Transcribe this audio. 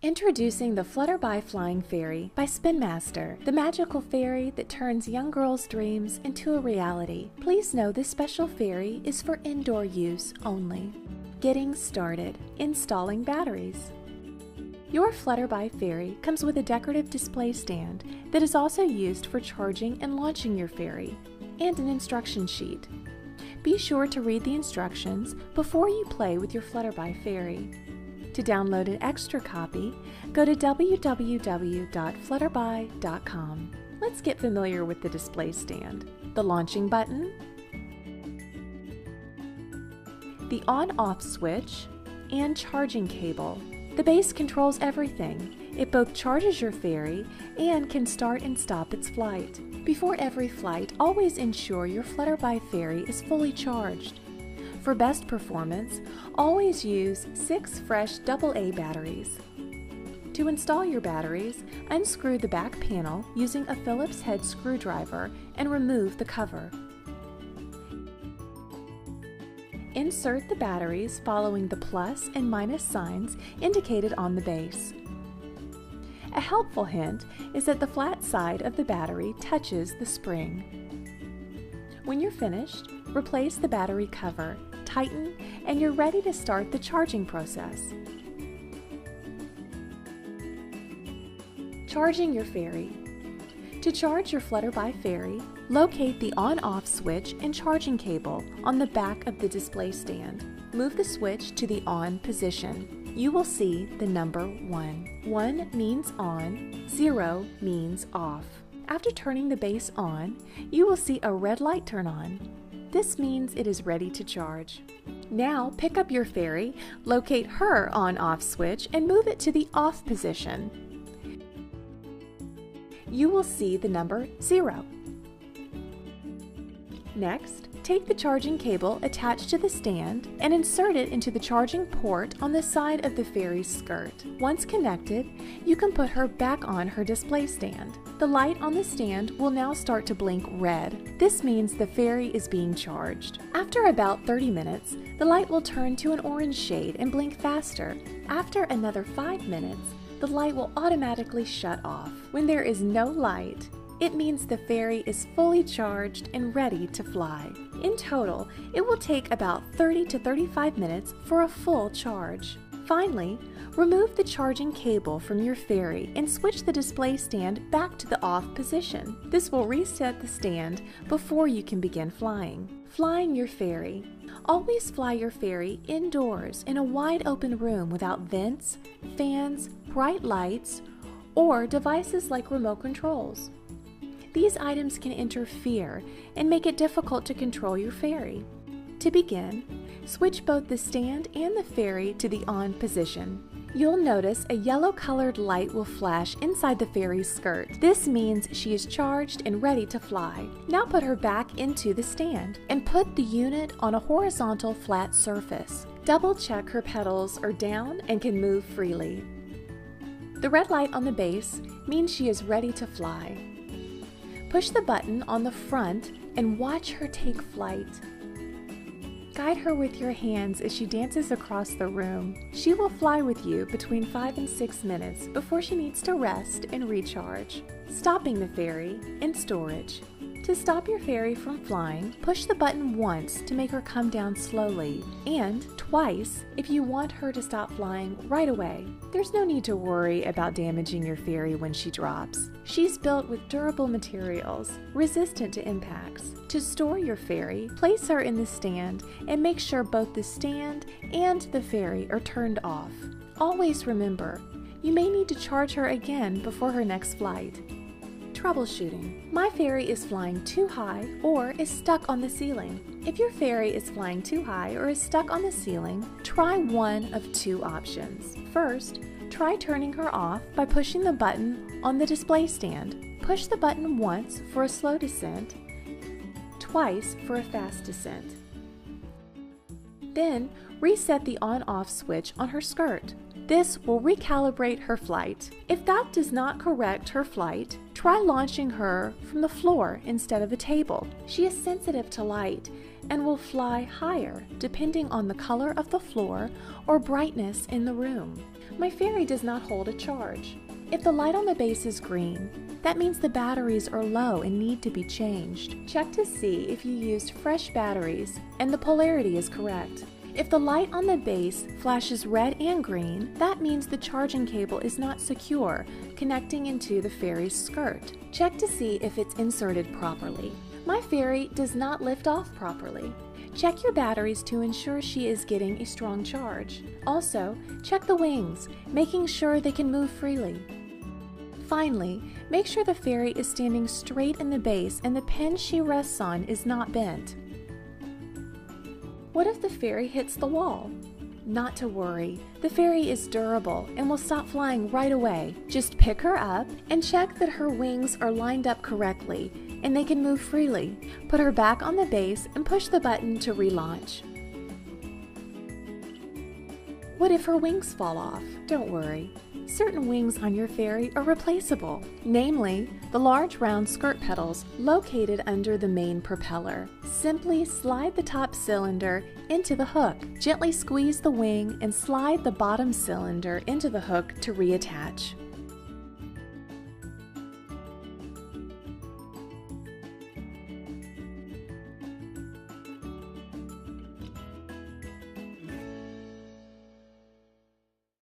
Introducing the Flutterby Flying Fairy by Spin Master, the magical fairy that turns young girls' dreams into a reality. Please know this special fairy is for indoor use only. Getting started. Installing batteries. Your Flutterby Fairy comes with a decorative display stand that is also used for charging and launching your fairy, and an instruction sheet. Be sure to read the instructions before you play with your Flutterby Fairy. To download an extra copy, go to www.flutterby.com. Let's get familiar with the display stand. The launching button, the on-off switch, and charging cable. The base controls everything. It both charges your fairy and can start and stop its flight. Before every flight, always ensure your Flutterby Fairy is fully charged. For best performance, always use 6 fresh AA batteries. To install your batteries, unscrew the back panel using a Phillips head screwdriver and remove the cover. Insert the batteries following the plus and minus signs indicated on the base. A helpful hint is that the flat side of the battery touches the spring. When you're finished, replace the battery cover, tighten, and you're ready to start the charging process. Charging your fairy. To charge your Flutterby Fairy, locate the on-off switch and charging cable on the back of the display stand. Move the switch to the on position. You will see the number 1. 1 means on, 0 means off. After turning the base on, you will see a red light turn on. This means it is ready to charge. Now pick up your fairy, locate her on-off switch, and move it to the off position. You will see the number 0. Next, take the charging cable attached to the stand and insert it into the charging port on the side of the fairy's skirt. Once connected, you can put her back on her display stand. The light on the stand will now start to blink red. This means the fairy is being charged. After about 30 minutes, the light will turn to an orange shade and blink faster. After another 5 minutes, the light will automatically shut off. When there is no light, it means the fairy is fully charged and ready to fly. In total, it will take about 30 to 35 minutes for a full charge. Finally, remove the charging cable from your fairy and switch the display stand back to the off position. This will reset the stand before you can begin flying. Flying your fairy. Always fly your fairy indoors in a wide open room without vents, fans, bright lights, or devices like remote controls. These items can interfere and make it difficult to control your fairy. To begin, switch both the stand and the fairy to the on position. You'll notice a yellow-colored light will flash inside the fairy's skirt. This means she is charged and ready to fly. Now put her back into the stand and put the unit on a horizontal flat surface. Double-check her petals are down and can move freely. The red light on the base means she is ready to fly. Push the button on the front and watch her take flight. Guide her with your hands as she dances across the room. She will fly with you between 5 and 6 minutes before she needs to rest and recharge. Stopping the fairy in storage. To stop your fairy from flying, push the button once to make her come down slowly, and twice if you want her to stop flying right away. There's no need to worry about damaging your fairy when she drops. She's built with durable materials, resistant to impacts. To store your fairy, place her in the stand and make sure both the stand and the fairy are turned off. Always remember, you may need to charge her again before her next flight. Troubleshooting. My fairy is flying too high or is stuck on the ceiling. If your fairy is flying too high or is stuck on the ceiling, try one of 2 options. First, try turning her off by pushing the button on the display stand. Push the button once for a slow descent, twice for a fast descent. Then, reset the on-off switch on her skirt. This will recalibrate her flight. If that does not correct her flight, try launching her from the floor instead of a table. She is sensitive to light and will fly higher depending on the color of the floor or brightness in the room. My fairy does not hold a charge. If the light on the base is green, that means the batteries are low and need to be changed. Check to see if you used fresh batteries and the polarity is correct. If the light on the base flashes red and green, that means the charging cable is not secure, connecting into the fairy's skirt. Check to see if it's inserted properly. My fairy does not lift off properly. Check your batteries to ensure she is getting a strong charge. Also, check the wings, making sure they can move freely. Finally, make sure the fairy is standing straight in the base and the pin she rests on is not bent. What if the fairy hits the wall? Not to worry, the fairy is durable and will stop flying right away. Just pick her up and check that her wings are lined up correctly and they can move freely. Put her back on the base and push the button to relaunch. What if her wings fall off? Don't worry. Certain wings on your fairy are replaceable, namely the large round skirt petals located under the main propeller. Simply slide the top cylinder into the hook. Gently squeeze the wing and slide the bottom cylinder into the hook to reattach.